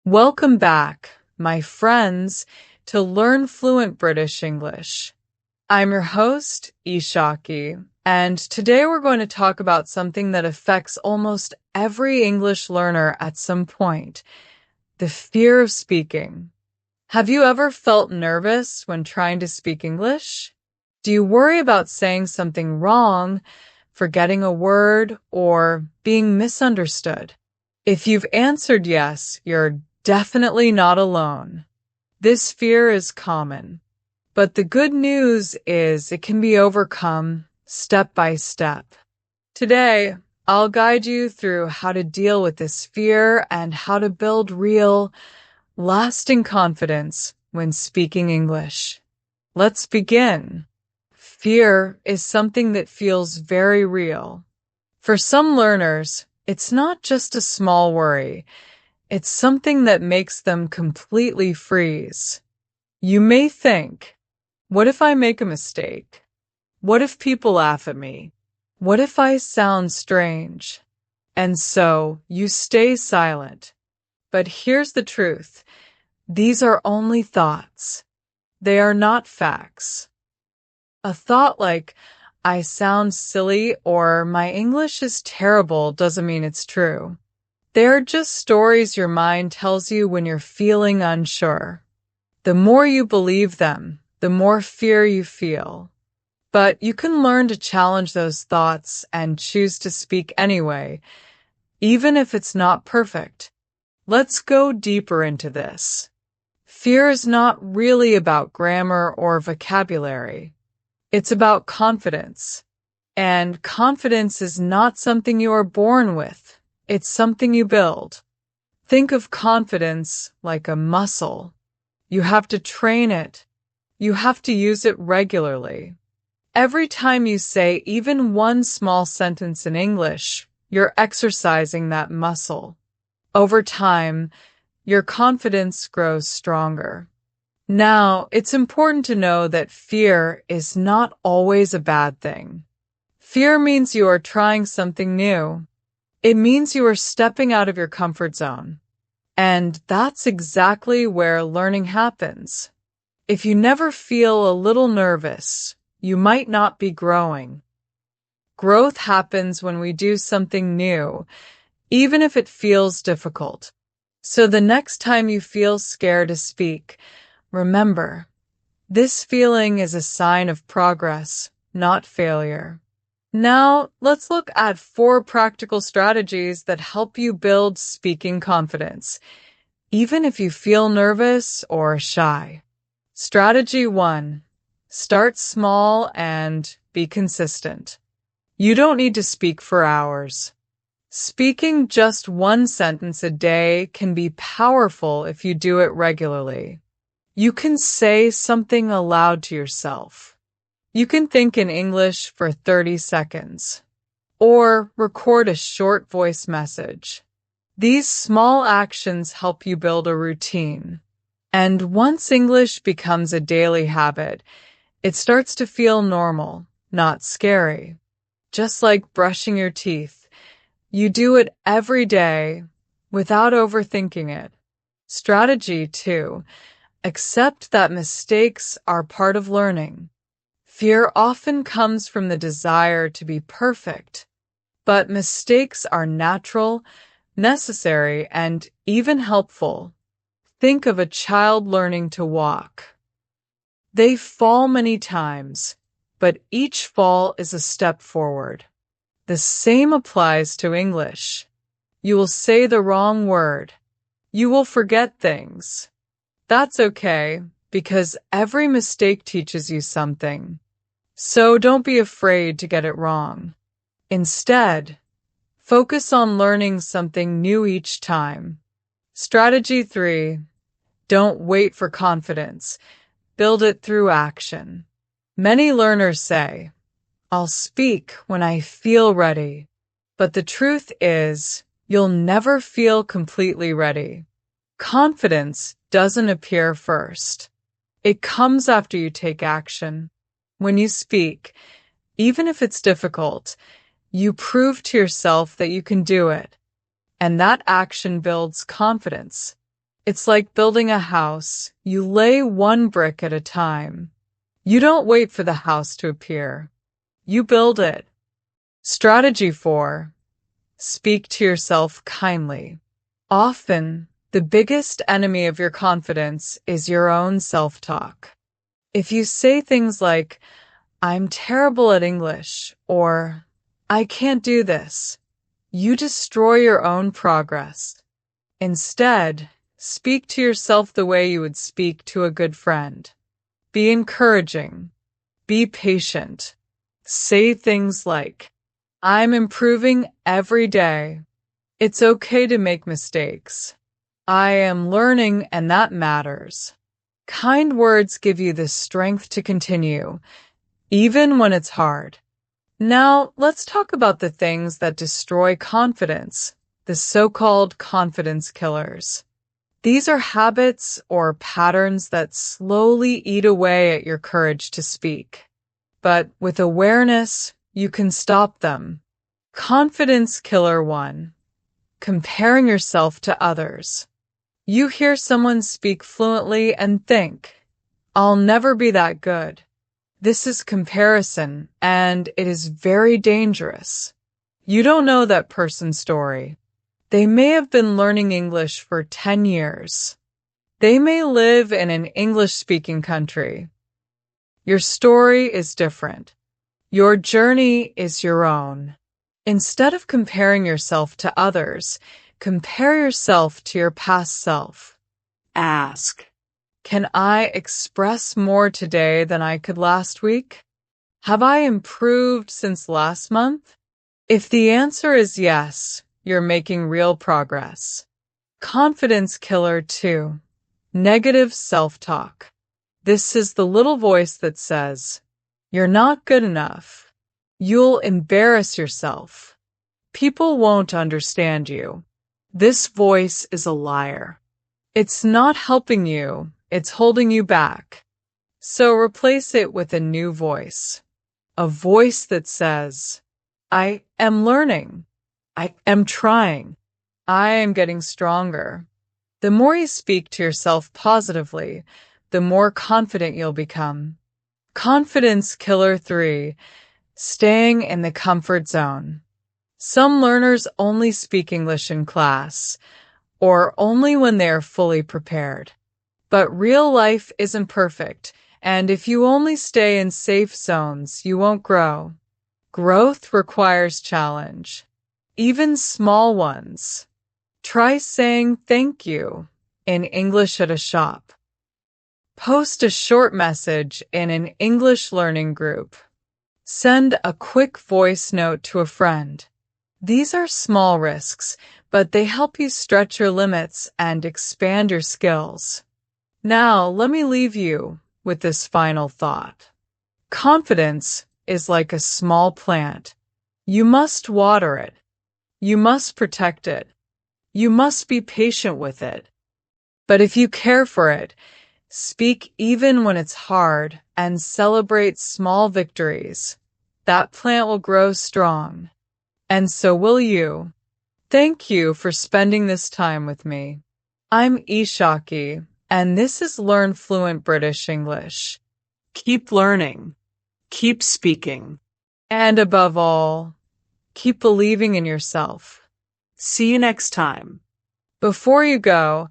Welcome back, my friends, to Learn Fluent British English. I'm your host, Ishaki, and today we're going to talk about something that affects almost every English learner at some point, the fear of speaking. Have you ever felt nervous when trying to speak English? Do you worry about saying something wrong, forgetting a word, or being misunderstood? If you've answered yes, you're definitely not alone. This fear is common, but the good news is it can be overcome step by step. Today, I'll guide you through how to deal with this fear and how to build real, lasting confidence when speaking English. Let's begin. Fear is something that feels very real. For some learners, it's not just a small worry. It's something that makes them completely freeze. You may think, what if I make a mistake? What if people laugh at me? What if I sound strange? And so you stay silent. But here's the truth. These are only thoughts. They are not facts. A thought like, I sound silly or my English is terrible doesn't mean it's true. They're just stories your mind tells you when you're feeling unsure. The more you believe them, the more fear you feel. But you can learn to challenge those thoughts and choose to speak anyway, even if it's not perfect. Let's go deeper into this. Fear is not really about grammar or vocabulary. It's about confidence. And confidence is not something you are born with. It's something you build. Think of confidence like a muscle. You have to train it. You have to use it regularly. Every time you say even one small sentence in English, you're exercising that muscle. Over time, your confidence grows stronger. Now, it's important to know that fear is not always a bad thing. Fear means you are trying something new. It means you are stepping out of your comfort zone. And that's exactly where learning happens. If you never feel a little nervous, you might not be growing. Growth happens when we do something new, even if it feels difficult. So the next time you feel scared to speak, remember, this feeling is a sign of progress, not failure. Now, let's look at 4 practical strategies that help you build speaking confidence, even if you feel nervous or shy. Strategy 1. Start small and be consistent. You don't need to speak for hours. Speaking just one sentence a day can be powerful if you do it regularly. You can say something aloud to yourself. You can think in English for 30 seconds, or record a short voice message. These small actions help you build a routine. And once English becomes a daily habit, it starts to feel normal, not scary. Just like brushing your teeth, you do it every day without overthinking it. Strategy 2. Accept that mistakes are part of learning. Fear often comes from the desire to be perfect, but mistakes are natural, necessary, and even helpful. Think of a child learning to walk. They fall many times, but each fall is a step forward. The same applies to English. You will say the wrong word. You will forget things. That's okay, because every mistake teaches you something. So don't be afraid to get it wrong. Instead, focus on learning something new each time. Strategy 3. Don't wait for confidence. Build it through action. Many learners say, I'll speak when I feel ready. But the truth is, you'll never feel completely ready. Confidence doesn't appear first. It comes after you take action. When you speak, even if it's difficult, you prove to yourself that you can do it. And that action builds confidence. It's like building a house. You lay one brick at a time. You don't wait for the house to appear. You build it. Strategy 4. Speak to yourself kindly. Often, the biggest enemy of your confidence is your own self-talk. If you say things like, "I'm terrible at English," or "I can't do this," you destroy your own progress. Instead, speak to yourself the way you would speak to a good friend. Be encouraging. Be patient. Say things like, "I'm improving every day. It's okay to make mistakes. I am learning, and that matters." Kind words give you the strength to continue, even when it's hard. Now, let's talk about the things that destroy confidence, the so-called confidence killers. These are habits or patterns that slowly eat away at your courage to speak. But with awareness, you can stop them. Confidence killer 1. Comparing yourself to others. You hear someone speak fluently and think, "I'll never be that good." This is comparison, and it is very dangerous. You don't know that person's story. They may have been learning English for 10 years. They may live in an English-speaking country. Your story is different. Your journey is your own. Instead of comparing yourself to others, compare yourself to your past self. Ask, "Can I express more today than I could last week? Have I improved since last month?" If the answer is yes, you're making real progress. Confidence killer 2. Negative self-talk. This is the little voice that says, "You're not good enough. You'll embarrass yourself. People won't understand you." This voice is a liar. It's not helping you, it's holding you back. So replace it with a new voice. A voice that says, "I am learning. I am trying. I am getting stronger." The more you speak to yourself positively, the more confident you'll become. Confidence killer 3. Staying in the comfort zone. Some learners only speak English in class, or only when they are fully prepared. But real life isn't perfect, and if you only stay in safe zones, you won't grow. Growth requires challenge, even small ones. Try saying thank you in English at a shop. Post a short message in an English learning group. Send a quick voice note to a friend. These are small risks, but they help you stretch your limits and expand your skills. Now, let me leave you with this final thought. Confidence is like a small plant. You must water it. You must protect it. You must be patient with it. But if you care for it, speak even when it's hard and celebrate small victories. That plant will grow strong. And so will you. Thank you for spending this time with me. I'm Ishaki, and this is Learn Fluent British English. Keep learning. Keep speaking. And above all, keep believing in yourself. See you next time. Before you go,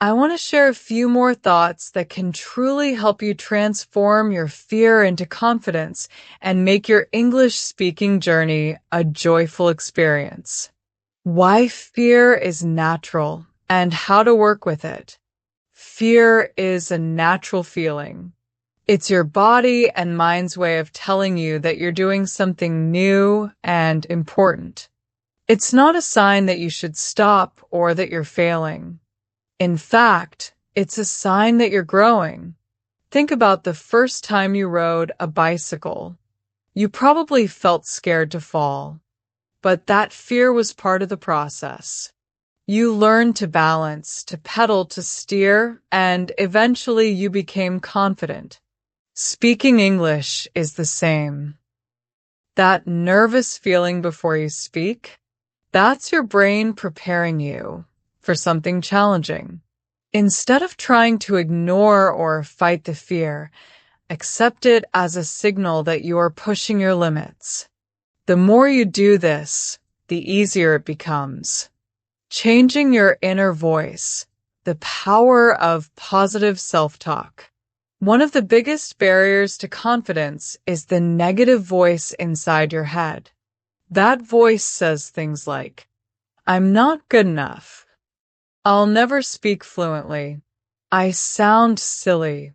I want to share a few more thoughts that can truly help you transform your fear into confidence and make your English speaking journey a joyful experience. Why fear is natural and how to work with it. Fear is a natural feeling. It's your body and mind's way of telling you that you're doing something new and important. It's not a sign that you should stop or that you're failing. In fact, it's a sign that you're growing. Think about the first time you rode a bicycle. You probably felt scared to fall, but that fear was part of the process. You learned to balance, to pedal, to steer, and eventually you became confident. Speaking English is the same. That nervous feeling before you speak, that's your brain preparing you for something challenging. Instead of trying to ignore or fight the fear, accept it as a signal that you are pushing your limits. The more you do this, the easier it becomes. Changing your inner voice, the power of positive self-talk. One of the biggest barriers to confidence is the negative voice inside your head. That voice says things like, I'm not good enough. I'll never speak fluently. I sound silly.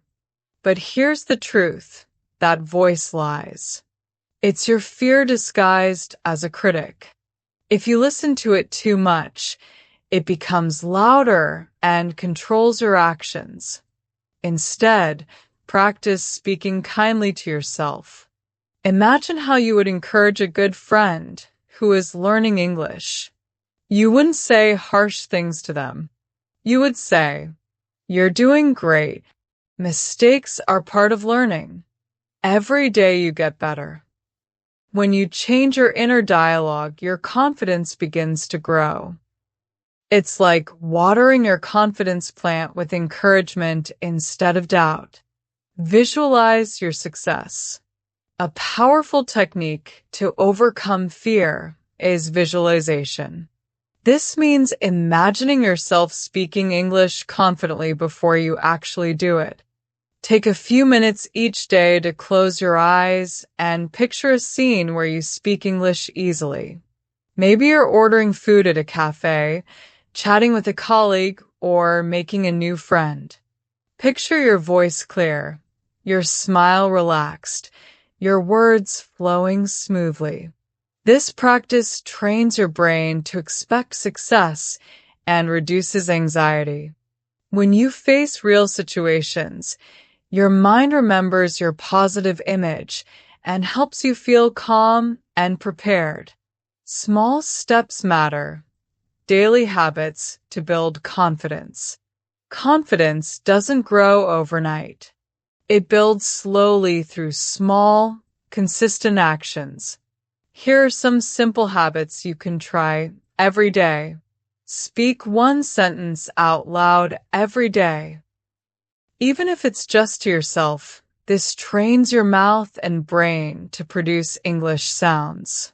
But here's the truth. That voice lies. It's your fear disguised as a critic. If you listen to it too much, it becomes louder and controls your actions. Instead, practice speaking kindly to yourself. Imagine how you would encourage a good friend who is learning English. You wouldn't say harsh things to them. You would say, you're doing great. Mistakes are part of learning. Every day you get better. When you change your inner dialogue, your confidence begins to grow. It's like watering your confidence plant with encouragement instead of doubt. Visualize your success. A powerful technique to overcome fear is visualization. This means imagining yourself speaking English confidently before you actually do it. Take a few minutes each day to close your eyes and picture a scene where you speak English easily. Maybe you're ordering food at a cafe, chatting with a colleague, or making a new friend. Picture your voice clear, your smile relaxed, your words flowing smoothly. This practice trains your brain to expect success and reduces anxiety. When you face real situations, your mind remembers your positive image and helps you feel calm and prepared. Small steps matter. Daily habits to build confidence. Confidence doesn't grow overnight. It builds slowly through small, consistent actions. Here are some simple habits you can try every day. Speak one sentence out loud every day. Even if it's just to yourself, this trains your mouth and brain to produce English sounds.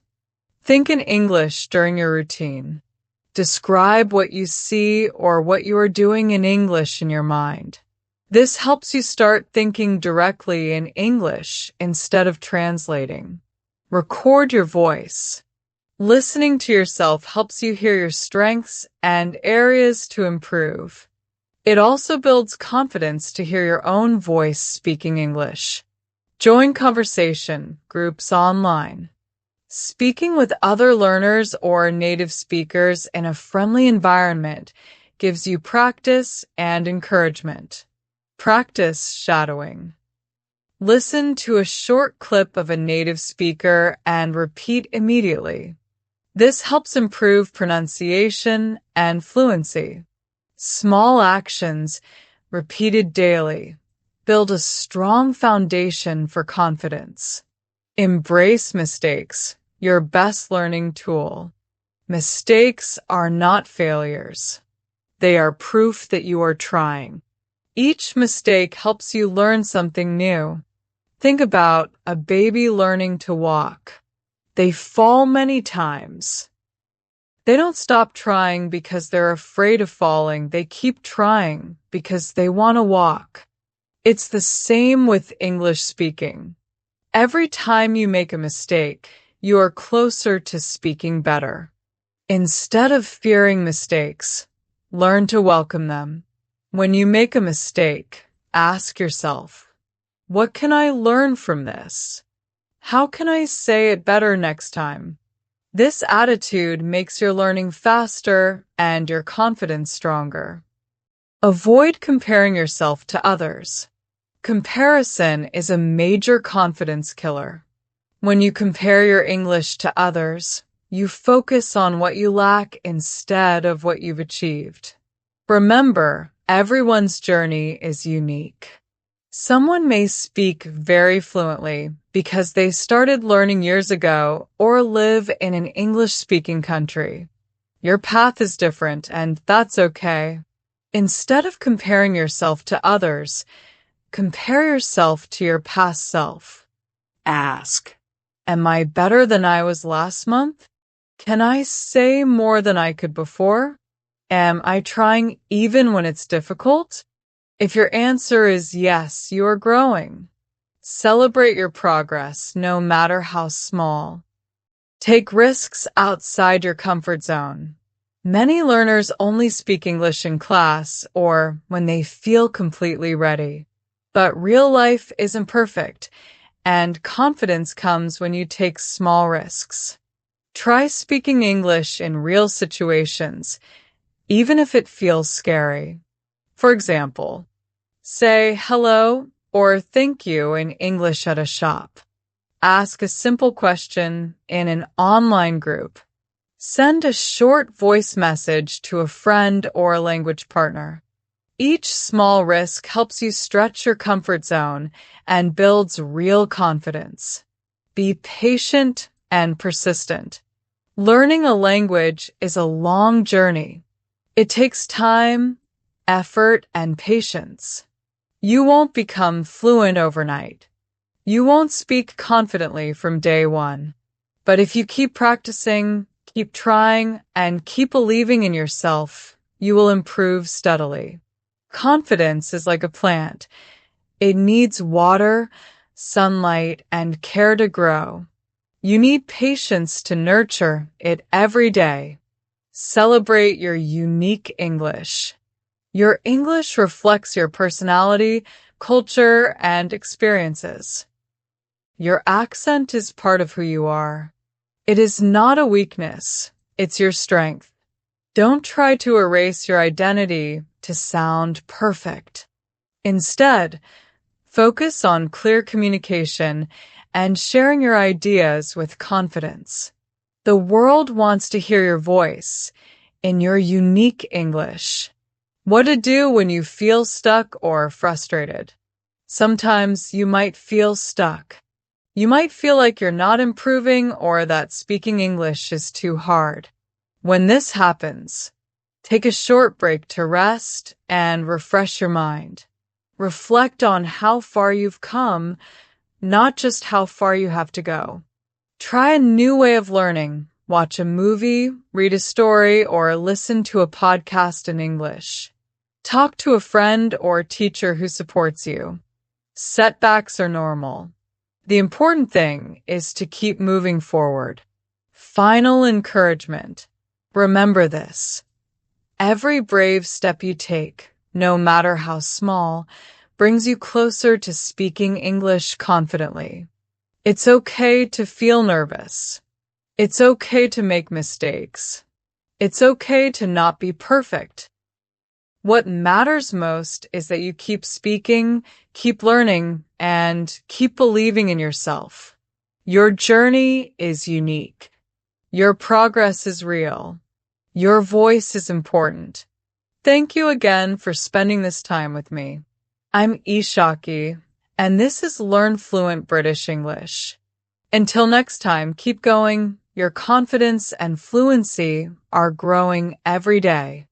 Think in English during your routine. Describe what you see or what you are doing in English in your mind. This helps you start thinking directly in English instead of translating. Record your voice. Listening to yourself helps you hear your strengths and areas to improve. It also builds confidence to hear your own voice speaking English. Join conversation groups online. Speaking with other learners or native speakers in a friendly environment gives you practice and encouragement. Practice shadowing. Listen to a short clip of a native speaker and repeat immediately. This helps improve pronunciation and fluency. Small actions, repeated daily, build a strong foundation for confidence. Embrace mistakes, your best learning tool. Mistakes are not failures. They are proof that you are trying. Each mistake helps you learn something new. Think about a baby learning to walk. They fall many times. They don't stop trying because they're afraid of falling. They keep trying because they want to walk. It's the same with English speaking. Every time you make a mistake, you are closer to speaking better. Instead of fearing mistakes, learn to welcome them. When you make a mistake, ask yourself, what can I learn from this? How can I say it better next time? This attitude makes your learning faster and your confidence stronger. Avoid comparing yourself to others. Comparison is a major confidence killer. When you compare your English to others, you focus on what you lack instead of what you've achieved. Remember, everyone's journey is unique. Someone may speak very fluently because they started learning years ago or live in an English-speaking country. Your path is different, and that's okay. Instead of comparing yourself to others, compare yourself to your past self. Ask, am I better than I was last month? Can I say more than I could before? Am I trying even when it's difficult? If your answer is yes, you are growing. Celebrate your progress, no matter how small. Take risks outside your comfort zone. Many learners only speak English in class or when they feel completely ready. But real life isn't perfect, and confidence comes when you take small risks. Try speaking English in real situations, even if it feels scary. For example, say hello or thank you in English at a shop. Ask a simple question in an online group. Send a short voice message to a friend or a language partner. Each small risk helps you stretch your comfort zone and builds real confidence. Be patient and persistent. Learning a language is a long journey. It takes time, effort, and patience. You won't become fluent overnight. You won't speak confidently from day one. But if you keep practicing, keep trying, and keep believing in yourself, you will improve steadily. Confidence is like a plant. It needs water, sunlight, and care to grow. You need patience to nurture it every day. Celebrate your unique English. Your English reflects your personality, culture, and experiences. Your accent is part of who you are. It is not a weakness, it's your strength. Don't try to erase your identity to sound perfect. Instead, focus on clear communication and sharing your ideas with confidence. The world wants to hear your voice in your unique English. What to do when you feel stuck or frustrated. Sometimes you might feel stuck. You might feel like you're not improving or that speaking English is too hard. When this happens, take a short break to rest and refresh your mind. Reflect on how far you've come, not just how far you have to go. Try a new way of learning. Watch a movie, read a story, or listen to a podcast in English. Talk to a friend or teacher who supports you. Setbacks are normal. The important thing is to keep moving forward. Final encouragement. Remember this. Every brave step you take, no matter how small, brings you closer to speaking English confidently. It's okay to feel nervous. It's okay to make mistakes. It's okay to not be perfect. What matters most is that you keep speaking, keep learning, and keep believing in yourself. Your journey is unique. Your progress is real. Your voice is important. Thank you again for spending this time with me. I'm Ishaki, and this is Learn Fluent British English. Until next time, keep going. Your confidence and fluency are growing every day.